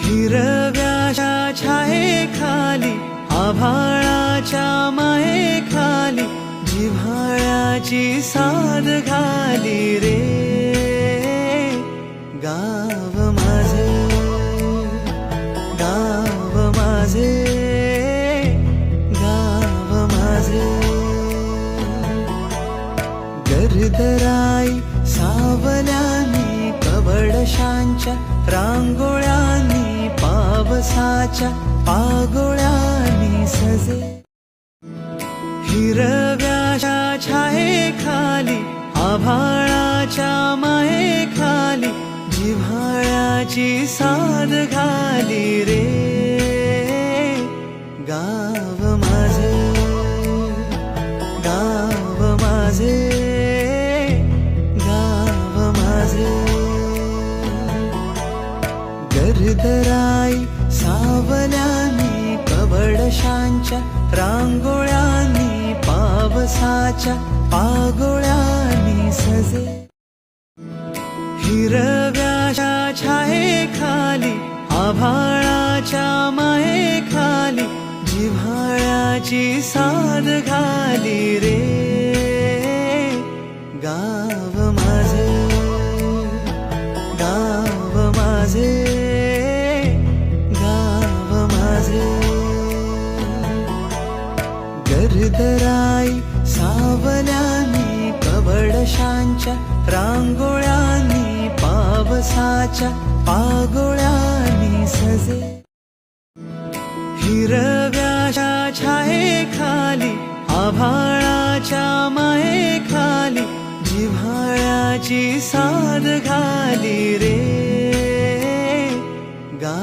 हिरव्याच्या छायेखाली आभाळाच्या मायेखाली जिव्हाळ्याची साद घाली रे गाव माझे गाव माझे गाव माझे गर्दराई सावल्यानी कवडशांच्या रांगोळ्यांनी पावसाच्या पागोळ्यांनी सजे हिरव्याच्या छायेखाली आभाळाच्या मायेखाली जिव्हाळ्याची साद घाली रे गाव माझे गाव माझे गाव माझे गर्दराई सावल्यानी कवडशांच्या रांगोळ्यांनी पावसाच्या पागोळ्यांनी सजे हिरव्याच्या छायेखाली आभाळाच्या मायेखाली जिव्हाळ्याची साद घाली रे गाव माझे गाव माझे गाव माझे गर्दराई सावल्यानी कवडशांच्या रांगोळ्यांनी पावसाच्या पागोळ्यांनी सजे हिरव्याच्या छायेखाली आभाळाच्या मायेखाली जिव्हाळ्याची साद घाली रे गा